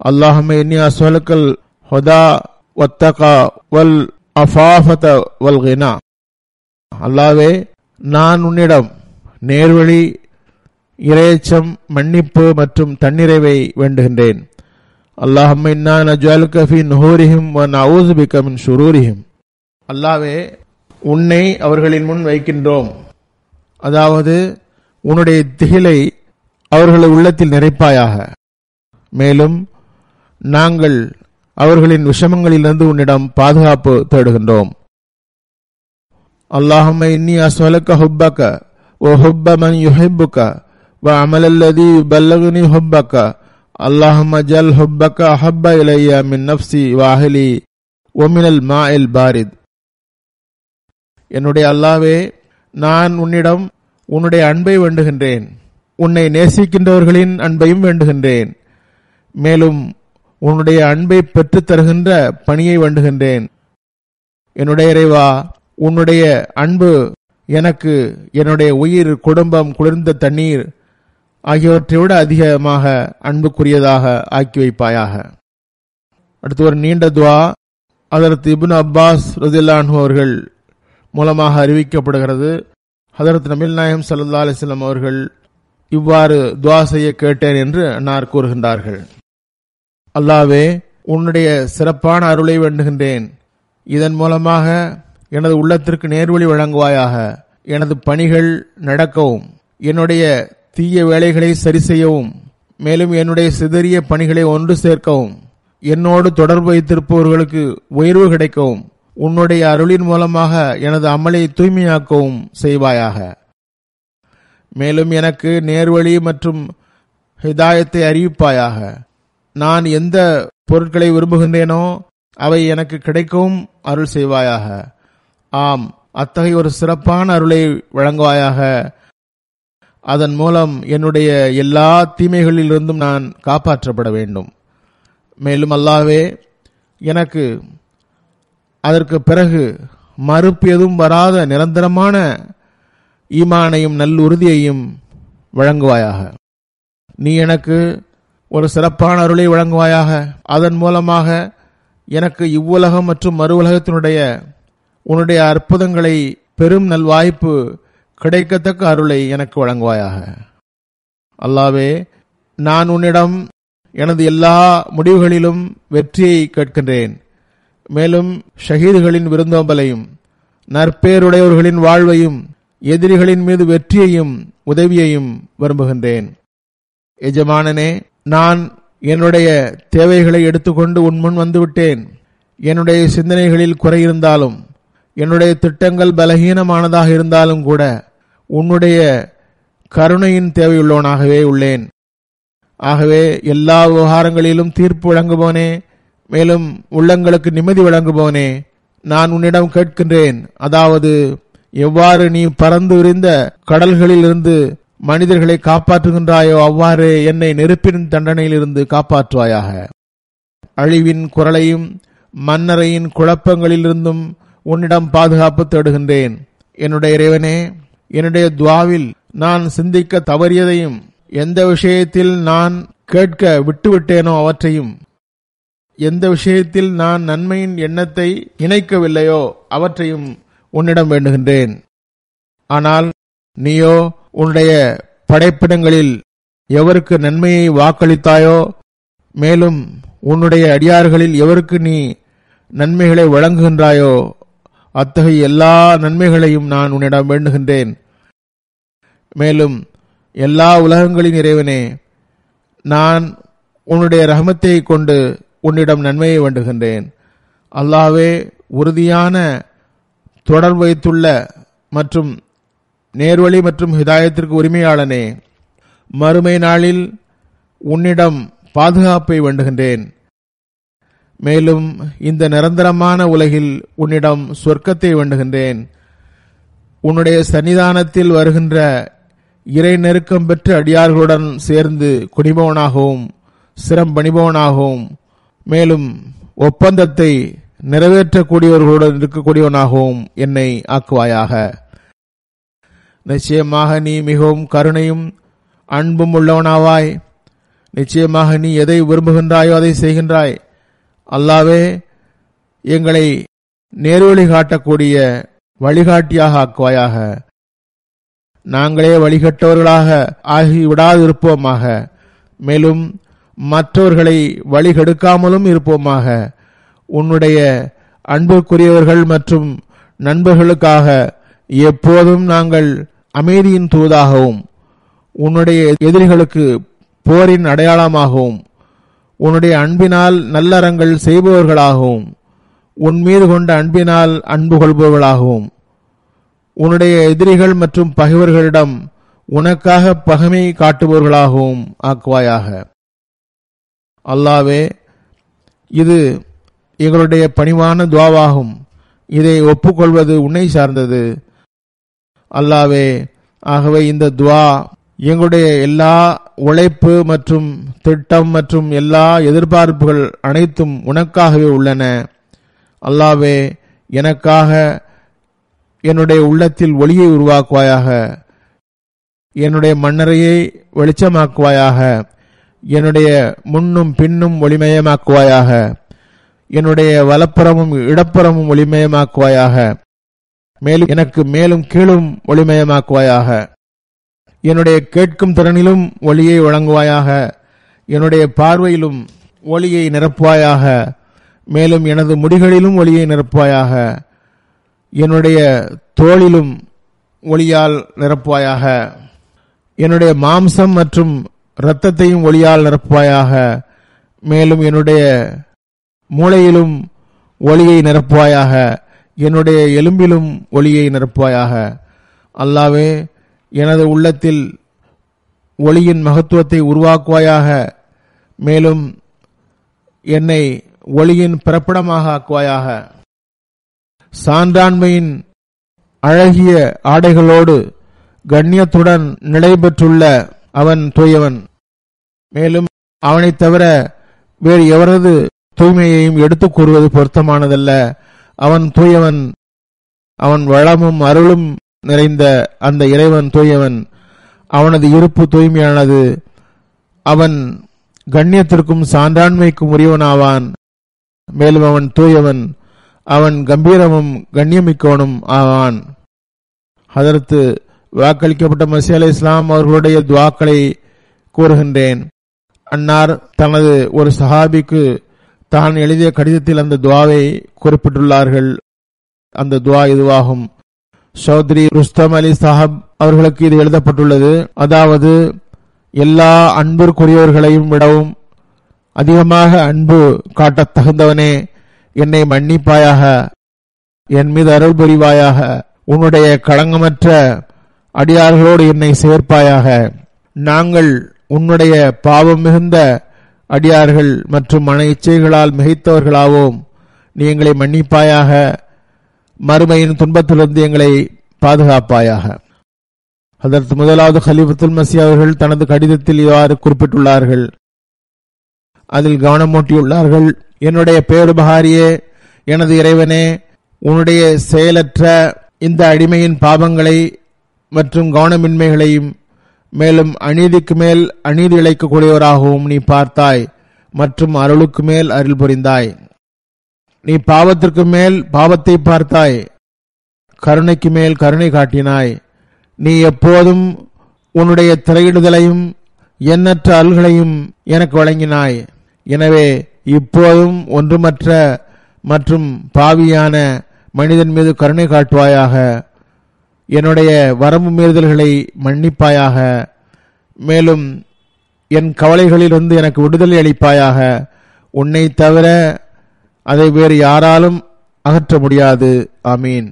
அல்லாஹும்ம இன்னி அஸ்அலுக்கல் ஹுதா வத்தகா வல் அஃபாஃபத வல் கினா. அல்லாஹ்வே, நான் உன்னிடம் நேர்வழி, இறையச்சம், மன்னிப்பு மற்றும் தன்னிறைவை வேண்டுகின்றேன். அல்லாஹும்ம இன்னா நஜ்அலுக ஃபீ நுஹூரிஹிம் வ நஊது பிக மின் ஷுரூரிஹிம். அல்லாஹ்வே, உன்னை அவர்களின் முன் வைக்கின்றோம். அதாவது உன்னுடைய திகிலை அவர்களது உள்ளத்தில் நிறைப்பாயாக. மேலும் நாங்கள் அவர்களின் விஷமங்களிலிருந்து உன்னிடம் பாதுகாப்பு தேடுகின்றோம். அல்லாஹும்ம இன்னி அஸ்அலுக ஹுப்பக வ ஹுப்ப மன் யுஹிப்புக வ அமலல்லதீ யுபல்லிகுனி ஹுப்பக. அல்லாஹும்ம ஜல் ஹுப்பக அஹப்ப இலைய மின் நஃப்ஸி வ அஹ்லி வ மினல் மாஇல் பாரித். என்னுடைய அல்லாஹ்வே, நான் உன்னிடம் உன்னுடைய அன்பை வேண்டுகின்றேன். உன்னை நேசிக்கின்றவர்களின் அன்பையும் வேண்டுகின்றேன். மேலும் உன்னுடைய அன்பை பெற்றுத் தருகின்ற பணியை வேண்டுகின்றேன். என்னுடைய இறைவா, உன்னுடைய அன்பு எனக்கு என்னுடைய உயிர், குடும்பம், குளிர்ந்த தண்ணீர் ஆகியவற்றை விட அதிகமாக அன்புக்குரியதாக ஆக்கி வைப்பாயாக. அடுத்து ஒரு நீண்ட துவா. ஹஜ்ரத் இப்னு அப்பாஸ் ரலியல்லாஹு அன்ஹு அவர்கள் மூலமாக அறிவிக்கப்படுகிறது. ஹதரத் நபிகள் நாயகம் ஸல்லல்லாஹு அலைஹி வஸல்லம் அவர்கள் இவ்வாறு துஆ செய்ய கேட்டேன் என்று அன்னார் கூறுகின்றார்கள். அல்லாஹ்வே, உன்னுடைய சிறப்பான அருளை வேண்டுகின்றேன். இதன் மூலமாக எனது உள்ளத்திற்கு நேர்வழி வழங்குவாயாக. எனது பணிகள் நடக்கவும், என்னுடைய தீய வேலைகளை சரி செய்யவும், மேலும் என்னுடைய சிதறிய பணிகளை ஒன்று சேர்க்கவும், என்னோடு தொடர்பு வைத்திருப்பவர்களுக்கு உயர்வு கிடைக்கவும், உன்னுடைய அருளின் மூலமாக எனது அமலை தூய்மையாக்கவும் செய்வாயாக. மேலும் எனக்கு நேர்வழி மற்றும் ஹிதாயத்தை அறிவிப்பாயாக. நான் எந்த பொருட்களை விரும்புகின்றேனோ அவை எனக்கு கிடைக்கவும் அருள் செய்வாயாக. ஆம், அத்தகைய ஒரு சிறப்பான அருளை வழங்குவாயாக. அதன் மூலம் என்னுடைய எல்லா தீமைகளிலிருந்தும் நான் காப்பாற்றப்பட வேண்டும். மேலும் அல்லாஹ்வே, எனக்கு அதற்கு பிறகு மறுப்பு எதுவும் வராத நிரந்தரமான ஈமானையும் நல்லுறுதியையும் வழங்குவாயாக. நீ எனக்கு ஒரு சிறப்பான அருளை வழங்குவாயாக. அதன் மூலமாக எனக்கு இவ்வுலகம் மற்றும் மறு உலகத்தினுடைய உன்னுடைய அற்புதங்களை பெரும் நல்வாய்ப்பு கிடைக்கத்தக்க அருளை எனக்கு வழங்குவாயாக. அல்லாஹ்வே, நான் உன்னிடம் எனது எல்லா முடிவுகளிலும் வெற்றியை கேட்கின்றேன். மேலும் ஷஹீதுகளின் விருந்தோம்பலையும், நற்பேருடையவர்களின் வாழ்வையும், எதிரிகளின் மீது வெற்றியையும் உதவியையும் விரும்புகின்றேன். எஜமானனே, நான் என்னுடைய தேவைகளை எடுத்துக்கொண்டு உன்முன் வந்துவிட்டேன். என்னுடைய சிந்தனைகளில் குறை இருந்தாலும், என்னுடைய திட்டங்கள் பலகீனமானதாக இருந்தாலும் கூட உன்னுடைய கருணையின் தேவையுள்ளவனாகவே உள்ளேன். ஆகவே எல்லா விவகாரங்களிலும் தீர்ப்பு வழங்குபவனே, மேலும் உள்ளங்களுக்கு நிம்மதி வழங்குபவனே, நான் உன்னிடம் கேட்கின்றேன். அதாவது, எவ்வாறு நீ பறந்து விரிந்த கடல்களில் இருந்து மனிதர்களை காப்பாற்றுகின்றாயோ அவ்வாறு என்னை நெருப்பின் தண்டனையிலிருந்து காப்பாற்றுவாயாக. அழிவின் குரலையும் மன்னரையின் குழப்பங்களிலிருந்தும் உன்னிடம் பாதுகாப்பு தேடுகின்றேன். என்னுடைய இறைவனே, என்னுடைய துஆவில் நான் சிந்திக்க தவறியதையும், எந்த விஷயத்தில் நான் கேட்க விட்டுவிட்டேனோ அவற்றையும், எந்த விஷயத்தில் நான் நன்மையின் எண்ணத்தை இணைக்கவில்லையோ அவற்றையும் உன்னிடம் வேண்டுகின்றேன். ஆனால் நீயோ உன்னுடைய படைப்பிடங்களில் எவருக்கு நன்மையை வாக்களித்தாயோ, மேலும் உன்னுடைய அடியார்களில் எவருக்கு நீ நன்மைகளை வழங்குகின்றாயோ அத்தகைய எல்லா நன்மைகளையும் நான் உன்னிடம் வேண்டுகின்றேன். மேலும் எல்லா உலகங்களின் இறைவனே, நான் உன்னுடைய ரஹமத்தை கொண்டு உன்னிடம் நன்மையை வேண்டுகின்றேன். அல்லாஹ்வே, உறுதியான தொடர்பு வைத்துள்ள மற்றும் நேர்வழி மற்றும் ஹிதாயத்திற்கு உரிமையாளனே, மறுமை நாளில் உன்னிடம் பாதுகாப்பை வேண்டுகின்றேன். மேலும் இந்த நிரந்தரமான உலகில் உன்னிடம் சொர்க்கத்தை வேண்டுகின்றேன். உன்னுடைய சன்னிதானத்தில் வருகின்ற இறை நெருக்கம் பெற்ற அடியார்களுடன் சேர்ந்து குடிபவனாகவும் சிரம்பணிபவனாகவும், மேலும் ஒப்பந்தத்தை நிறைவேற்றக்கூடியவர்களுடன் இருக்கக்கூடியவனாகவும் என்னை ஆக்குவாயாக. நிச்சயமாக நீ மிகவும் கருணையும் அன்பும் உள்ளவனாவாய். நிச்சயமாக நீ எதை விரும்புகின்றாயோ அதை செய்கின்றாய். அல்லாஹ்வே, எங்களை நேர்வழி காட்டக்கூடிய வழிகாட்டியாக ஆக்குவாயாக. நாங்களே வழிகட்டவர்களாக ஆகிவிடாதிருப்போமாக. மேலும் மற்றவர்களை வழிகெடுக்காமலும் இருப்போமாக. உன்னுடைய அன்புக்குரியவர்கள் மற்றும் நண்பர்களுக்காக எப்போதும் நாங்கள் அமைதியின் தூதாகவும், உன்னுடைய எதிரிகளுக்கு போரின் அடையாளமாகவும், உன்னுடைய அன்பினால் நல்லறங்கள் செய்பவர்களாகவும், உன் மீது கொண்ட அன்பினால் அன்பு கொள்பவர்களாகவும், உன்னுடைய எதிரிகள் மற்றும் பகைவர்களிடம் உனக்காக பகைமை காட்டுபவர்களாகவும் ஆக்குவாயாக. அல்லாஹ்வே, இது எங்களுடைய பணிவான துஆவாகும். இதை ஒப்புக்கொள்வது உன்னை சார்ந்தது. அல்லாஹ்வே, ஆகவே இந்த துஆ எங்களுடைய எல்லா உழைப்பு மற்றும் திட்டம் மற்றும் எல்லா எதிர்பார்ப்புகள் அனைத்தும் உனக்காகவே உள்ளன. அல்லாஹ்வே, எனக்காக என்னுடைய உள்ளத்தில் ஒளியை உருவாக்குவாயாக. என்னுடைய மண்ணறையை வெளிச்சமாக்குவாயாக. என்னுடைய முன்னும் பின்னும் ஒளிமயமாக்குவாயாக. என்னுடைய வலப்புறமும் இடப்புறமும் ஒளிமயமாக்குவாயாக. மேலும் எனக்கு மேலும் கீழும் ஒளிமயமாக்குவாயாக. என்னுடைய கேட்கும் திறனிலும் ஒளியை வழங்குவாயாக. என்னுடைய பார்வையிலும் ஒளியை நிரப்புவாயாக. மேலும் எனது முடிகளிலும் ஒளியை நிரப்புவாயாக. என்னுடைய தோளிலும் ஒளியால் நிரப்புவாயாக. என்னுடைய மாம்சம் மற்றும் இரத்தத்தையும் ஒளியால் நிரப்புவாயாக. மேலும் என்னுடைய மூளையிலும் ஒளியை நிரப்புவாயாக. என்னுடைய எலும்பிலும் ஒளியை நிரப்புவாயாக. அல்லாவே, எனது உள்ளத்தில் ஒளியின் மகத்துவத்தை உருவாக்குவாயாக. மேலும் என்னை ஒளியின் பிறப்பிடமாக ஆக்குவாயாக. சான்றாண்மையின் அழகிய ஆடைகளோடு கண்ணியத்துடன் நிலை பெற்றுள்ள அவன் தூயவன். மேலும் அவனைத் தவிர வேறு எவரது தூய்மையையும் எடுத்துக் கூறுவது பொருத்தமானதல்ல. அவன் தூயவன். அவன் வளமும் அருளும் நிறைந்த அந்த இறைவன் தூயவன். அவனது இருப்பு தூய்மையானது. அவன் கண்ணியத்திற்கும் சான்றாண்மைக்கும் உரியவனாவான். மேலும் அவன் தூயவன். அவன் கம்பீரமும் கண்ணியமிக்கவனும் ஆவான். ஹதரத்து வாக்களிக்கப்பட்ட மஸீஹ் அலைஹிஸ்ஸலாம் அவர்களுடைய துஆக்களை கூறுகின்றேன். அன்னார் தனது ஒரு சஹாபிக்கு தான் எழுதிய கடிதத்தில் அந்த துஆவை குறிப்பிட்டுள்ளார்கள். அந்த துஆ இதுவாகும்: சௌத்ரி ருஸ்தம் அலி சாஹப் அவர்களுக்கு இது எழுதப்பட்டுள்ளது. அதாவது, எல்லா அன்பிற்குரியவர்களையும் விடவும் அதிகமாக அன்பு காட்டத் தகுந்தவனே, என்னை மன்னிப்பாயாக, என் மீது அருள் புரிவாயாக, உன்னுடைய களங்கமற்ற அடியார்களோடு என்னை சேர்ப்பாயாக. நாங்கள் உன்னுடைய பாவம் மிகுந்த அடியார்கள் மற்றும் மன இச்சைகளால் மிகைத்தவர்களாவோம். நீ எங்களை மன்னிப்பாயாக. மறுமையின் துன்பத்திலிருந்து எங்களை பாதுகாப்பாயாக. அதற்கு முதலாவது கலீஃபத்துல் மஸீஹ் அவர்கள் தனது கடிதத்தில் இவ்வாறு குறிப்பிட்டுள்ளார்கள். அதில் கவனமூட்டியுள்ளார்கள்: என்னுடைய பேருபகாரியே, எனது இறைவனே, உன்னுடைய செயலற்ற இந்த அடிமையின் பாவங்களை மற்றும் கவனமின்மைகளையும் மேலும் அநீதிக்கு மேல் அநீதி இழைக்கக்கூடியவராகவும் நீ பார்த்தாய் மற்றும் அருளுக்கு மேல் அருள் புரிந்தாய். நீ பாவத்திற்கு மேல் பாவத்தை பார்த்தாய், கருணைக்கு மேல் கருணை காட்டினாய். நீ எப்போதும் உன்னுடைய திரையிடுதலையும் எண்ணற்ற அருள்களையும் எனக்கு வழங்கினாய். எனவே இப்போதும் ஒன்றுமற்ற மற்றும் பாவியான மனிதன் மீது கருணை காட்டுவாயாக. என்னுடைய வரம்பு மீறுதல்களை மன்னிப்பாயாக. மேலும் என் கவலைகளிலிருந்து எனக்கு விடுதலை அளிப்பாயாக. உன்னை தவிர அதை வேறு யாராலும் அகற்ற முடியாது. ஆமீன்.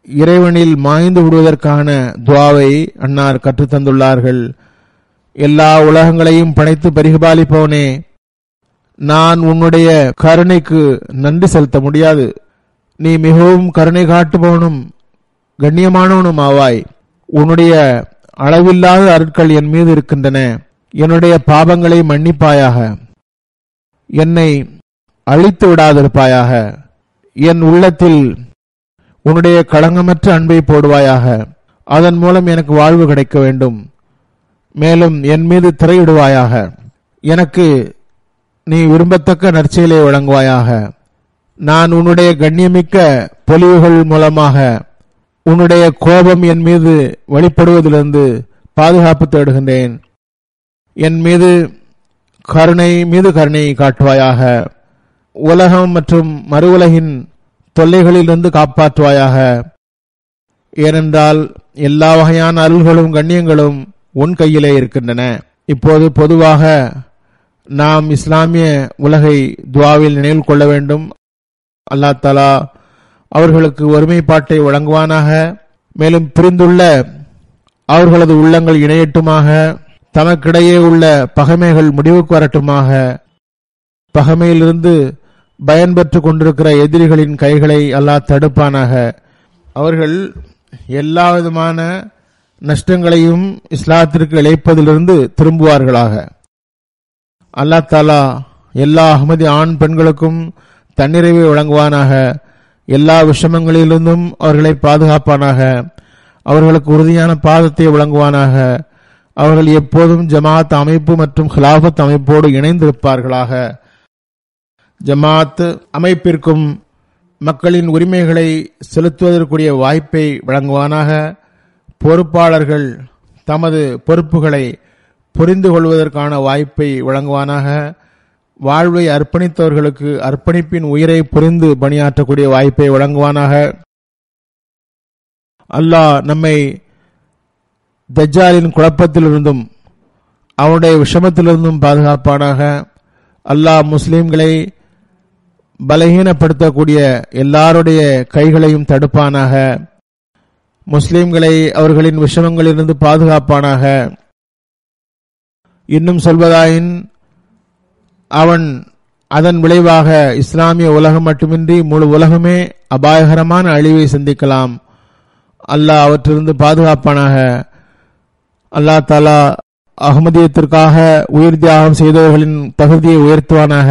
இறைவனில் மாய்ந்து விடுவதற்கான துஆவை அன்னார் கற்றுத்தந்துள்ளார்கள். எல்லா உலகங்களையும் படைத்து பரிபாலிப்பவனே, நான் உன்னுடைய கருணைக்கு நன்றி செலுத்த முடியாது. நீ மிகவும் கருணை காட்டுபவனும் கண்ணியமானவனும் ஆவாய். உன்னுடைய அளவில்லாத அருட்கள் என் மீது இருக்கின்றன. என்னுடைய பாவங்களை மன்னிப்பாயாக. என்னை அழித்து விடாதிருப்பாயாக. என் உள்ளத்தில் உன்னுடைய களங்கமற்ற அன்பை போடுவாயாக. அதன் மூலம் எனக்கு வாழ்வு கிடைக்க வேண்டும். மேலும் என் மீது திரையிடுவாயாக. எனக்கு நீ விரும்பத்தக்க நற்செயலை வழங்குவாயாக. நான் உன்னுடைய கண்ணியமிக்க பொலிவுகள் மூலமாக உன்னுடைய கோபம் என் மீது வெளிப்படுவதிலிருந்து பாதுகாப்பு தேடுகின்றேன். என் மீது கருணை காட்டுவாயாக. உலகம் மற்றும் மறு உலகின் தொல்லைகளிலிருந்து காப்பாற்றுவாயாக. ஏனென்றால் எல்லா வகையான அருள்களும் கண்ணியங்களும் உன் கையிலே இருக்கின்றன. இப்போது பொதுவாக நாம் இஸ்லாமிய உலகை துஆவில் நினைவில் கொள்ள வேண்டும். அல்லாஹ் தஆலா அவர்களுக்கு ஒருமைப்பாட்டை வழங்குவானாக. மேலும் பிரிந்துள்ள அவர்களது உள்ளங்கள் இணையட்டுமாக. தமக்கிடையே உள்ள பகைமைகள் முடிவுக்கு வரட்டுமாக. பகைமையிலிருந்து பயன்பெற்று கொண்டிருக்கிற எதிரிகளின் கைகளை அல்லாஹ் தடுப்பானாக. அவர்கள் எல்லா விதமான நஷ்டங்களையும் இஸ்லாத்திற்கு இழைப்பதிலிருந்து திரும்புவார்களாக. அல்லாஹ் தஆலா எல்லா அஹ்மதி ஆண் பெண்களுக்கும் தன்னிறைவை வழங்குவானாக. எல்லா விஷமங்களிலிருந்தும் அவர்களை பாதுகாப்பானாக. அவர்களுக்கு உறுதியான பாதத்தை வழங்குவானாக. அவர்கள் எப்போதும் ஜமாத் அமைப்பு மற்றும் ஹிலாஃபத் அமைப்போடு இணைந்திருப்பார்களாக. ஜமாத் அமைப்பிற்கும் மக்களின் உரிமைகளை செலுத்துவதற்குரிய வாய்ப்பை வழங்குவானாக. பொறுப்பாளர்கள் தமது பொறுப்புகளை புரிந்து கொள்வதற்கான வாய்ப்பை வழங்குவானாக. வாழ்வை அர்ப்பணித்தவர்களுக்கு அர்ப்பணிப்பின் உயிரை புரிந்து பணியாற்றக்கூடிய வாய்ப்பை வழங்குவானாக. அல்லாஹ் நம்மை தஜ்ஜாலின் குழப்பத்திலிருந்தும் அவனுடைய விஷமத்திலிருந்தும் பாதுகாப்பானாக. அல்லாஹ் முஸ்லிம்களை பலகீனப்படுத்தக்கூடிய எல்லாருடைய கைகளையும் தடுப்பானாக. முஸ்லிம்களை அவர்களின் விஷமங்களிலிருந்து பாதுகாப்பானாக. இன்னும் சொல்வதாயின் அவன் அதன் விளைவாக இஸ்லாமிய உலகம் மட்டுமின்றி முழு உலகமே அபாயகரமான அழிவை சந்திக்கலாம். அல்லாஹ் அவற்றிலிருந்து பாதுகாப்பானாக. அல்லாஹ் தாலா அஹ்மதியத்திற்காக உயிர் தியாகம் செய்தவர்களின் தகுதியை உயர்த்துவானாக.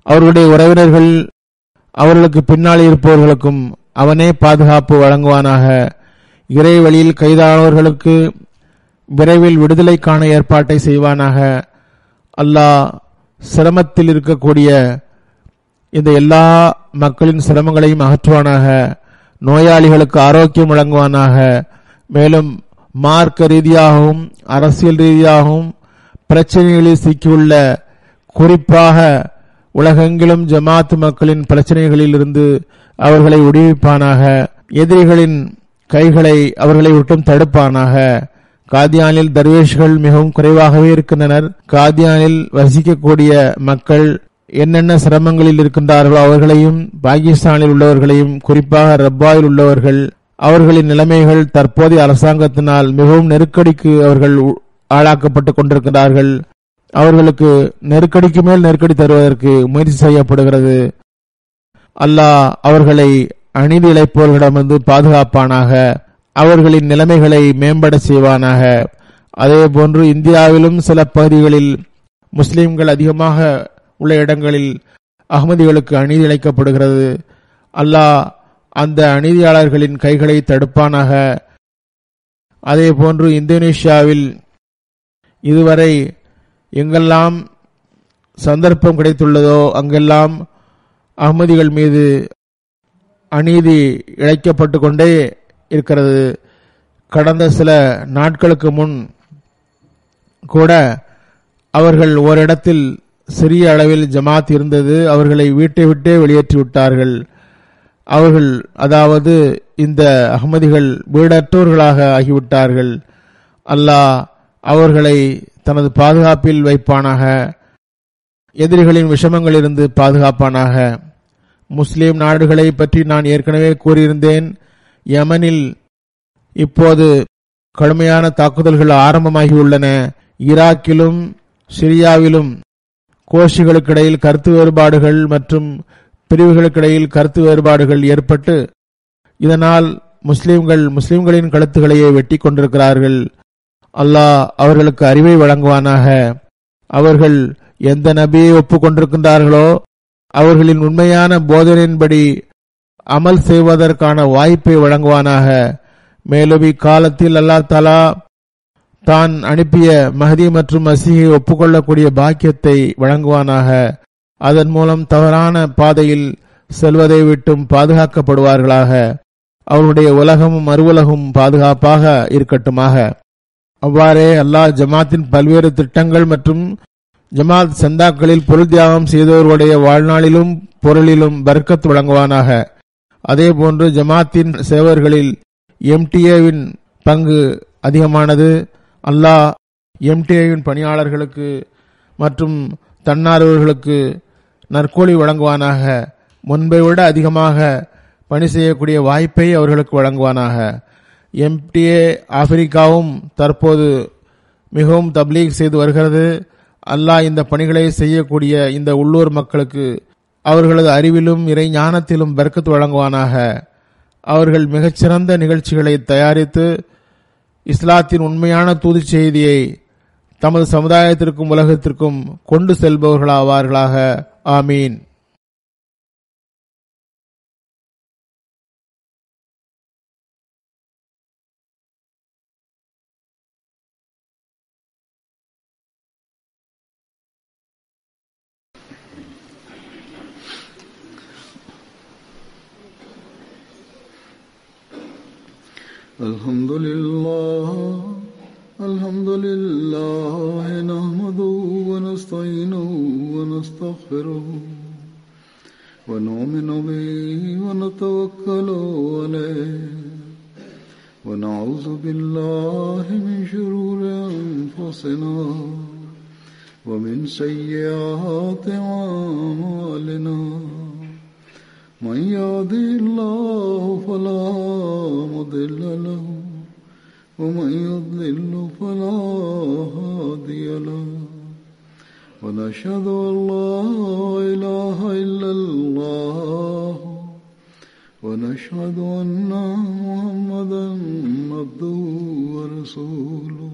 அவர்களுடைய உறவினர்கள் அவர்களுக்கு பின்னால் இருப்பவர்களுக்கும் அவனே பாதுகாப்பு வழங்குவானாக. இறை வழியில் கைதானவர்களுக்கு விரைவில் விடுதலை காண ஏற்பாட்டை செய்வானாக. அல்லாஹ் சிரமத்தில் இருக்கக்கூடிய இந்த எல்லா மக்களின் சிரமங்களையும் அகற்றுவானாக. நோயாளிகளுக்கு ஆரோக்கியம் வழங்குவானாக. மேலும் மார்க்க ரீதியாகவும் அரசியல் ரீதியாகவும் பிரச்சனைகளில் சிக்கியுள்ள குறிப்பாக உலகெங்கிலும் ஜமாத் மக்களின் பிரச்சனைகளில் இருந்து அவர்களை விடுவிப்பானாக. எதிரிகளின் கைகளை அவர்களை விட்டும் தடுப்பானாக. காதியானில் தர்வேஷ்கள் மிகவும் குறைவாகவே இருக்கின்றனர். காதியானில் வசிக்கக்கூடிய மக்கள் என்னென்ன சிரமங்களில் இருக்கின்றார்களோ அவர்களையும், பாகிஸ்தானில் உள்ளவர்களையும், குறிப்பாக ரப்பாயில் உள்ளவர்கள், அவர்களின் நிலைமைகள் தற்போதைய அரசாங்கத்தினால் மிகவும் நெருக்கடிக்கு அவர்கள் ஆளாக்கப்பட்டுக் கொண்டிருக்கிறார்கள். அவர்களுக்கு நெருக்கடிக்கு மேல் நெருக்கடி தருவதற்கு முயற்சி செய்யப்படுகிறது. அல்லாஹ் அவர்களை அநீதி இழைப்பவர்களிடமிருந்து பாதுகாப்பானாக. அவர்களின் நிலைமைகளை மேம்பட செய்வானாக. அதே போன்று இந்தியாவிலும் சில பகுதிகளில் முஸ்லிம்கள் அதிகமாக உள்ள இடங்களில் அகமதிகளுக்கு அநீதி இழைக்கப்படுகிறது. அல்லாஹ் அந்த அநீதியாளர்களின் கைகளை தடுப்பானாக. அதே போன்று இந்தோனேஷியாவில் இதுவரை எங்கெல்லாம் சந்தர்ப்பம் கிடைத்துள்ளதோ அங்கெல்லாம் அகமதிகள் மீது அநீதி இழைக்கப்பட்டு கொண்டே இருக்கிறது. கடந்த சில நாட்களுக்கு முன் கூட அவர்கள் ஓரிடத்தில் சிறிய அளவில் ஜமாத் இருந்தது. அவர்களை வீட்டை விட்டே வெளியேற்றி விட்டார்கள். அவர்கள் அதாவது இந்த அகமதிகள் வீடற்றோர்களாக ஆகிவிட்டார்கள். அல்லாஹ் அவர்களை தனது பாதுகாப்பில் வைப்பானாக. எதிரிகளின் விஷமங்களிலிருந்து பாதுகாப்பானாக. முஸ்லிம் நாடுகளை பற்றி நான் ஏற்கனவே கூறியிருந்தேன். யமனில் இப்போது கடுமையான தாக்குதல்கள் ஆரம்பமாகியுள்ளன. ஈராக்கிலும் சிரியாவிலும் கோஷிகளுக்கிடையில் கருத்து வேறுபாடுகள் மற்றும் பிரிவுகளுக்கிடையில் கருத்து வேறுபாடுகள் ஏற்பட்டு இதனால் முஸ்லிம்களின் கழுத்துக்களையே வெட்டி கொண்டிருக்கிறார்கள். அல்லாஹ் அவர்களுக்கு அறிவை வழங்குவானாக. அவர்கள் எந்த நபியை ஒப்புக்கொண்டிருக்கின்றார்களோ அவர்களின் உண்மையான போதனையின்படி அமல் செய்வதற்கான வாய்ப்பை வழங்குவானாக. மேலும் இக்காலத்தில் அல்லாஹ் தஆலா தான் அனுப்பிய மஹதி மற்றும் மசீஹை ஒப்புக்கொள்ளக்கூடிய பாக்கியத்தை வழங்குவானாக. அதன் மூலம் தவறான பாதையில் செல்வதை விட்டும் பாதுகாக்கப்படுவார்களாக. அவருடைய உலகமும் மறுவுலகும் பாதுகாப்பாக இருக்கட்டுமாக. அவ்வாறே அல்லாஹ் ஜமாத்தின் பல்வேறு திட்டங்கள் மற்றும் ஜமாத் சந்தாக்களில் பொருள் தியாகம் செய்தவர்களுடைய வாழ்நாளிலும் பொருளிலும் பர்க்கத் வழங்குவானாக. அதே போன்று ஜமாத்தின் சேவர்களில் எம்டிஏவின் பங்கு அதிகமானது. அல்லாஹ் எம்டிஏவின் பணியாளர்களுக்கு மற்றும் தன்னார்வர்களுக்கு நற்கூலி வழங்குவானாக. முன்பை விட அதிகமாக பணி செய்யக்கூடிய வாய்ப்பை அவர்களுக்கு வழங்குவானாக. எம்டிஏ ஆப்பிரிக்காவும் தற்போது மிகவும் தப்லீக் செய்து வருகிறது. அல்லாஹ் இந்த பணிகளை செய்யக்கூடிய இந்த உள்ளூர் மக்களுக்கு அவர்களது அறிவிலும் இறை ஞானத்திலும் பர்க்கத் வழங்குவானாக. அவர்கள் மிகச்சிறந்த நிகழ்ச்சிகளை தயாரித்து இஸ்லாத்தின் உண்மையான தூது செய்தியை தமது சமுதாயத்திற்கும் உலகத்திற்கும் கொண்டு செல்பவர்களாவார்களாக. ஆமீன். الحمد لله نحمده ونستعينه ونستغفره ونؤمن به ونتوكل عليه ونعوذ بالله من شرور أنفسنا ومن سيئات أعمالنا من يهده الله فلا مضل له ومن يضلل فلا هادي له ونشهد أن لا إله إلا الله ونشهد أن محمدا عبده ورسوله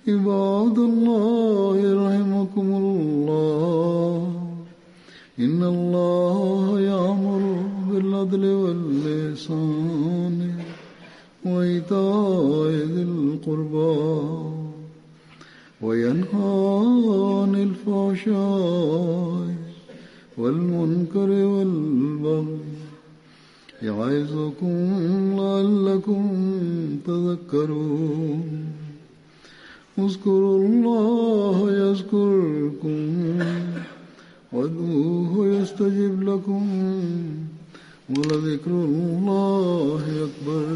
عباد الله رحمكم الله إن الله يأمر بالعدل والإحسان وإيتاء ذي القربى وينهى عن الفحشاء والمنكر والبغي يعظكم لعلكم تذكرون اذكروا الله يذكركم وادعوه يستجب لكم ولذكر الله أكبر.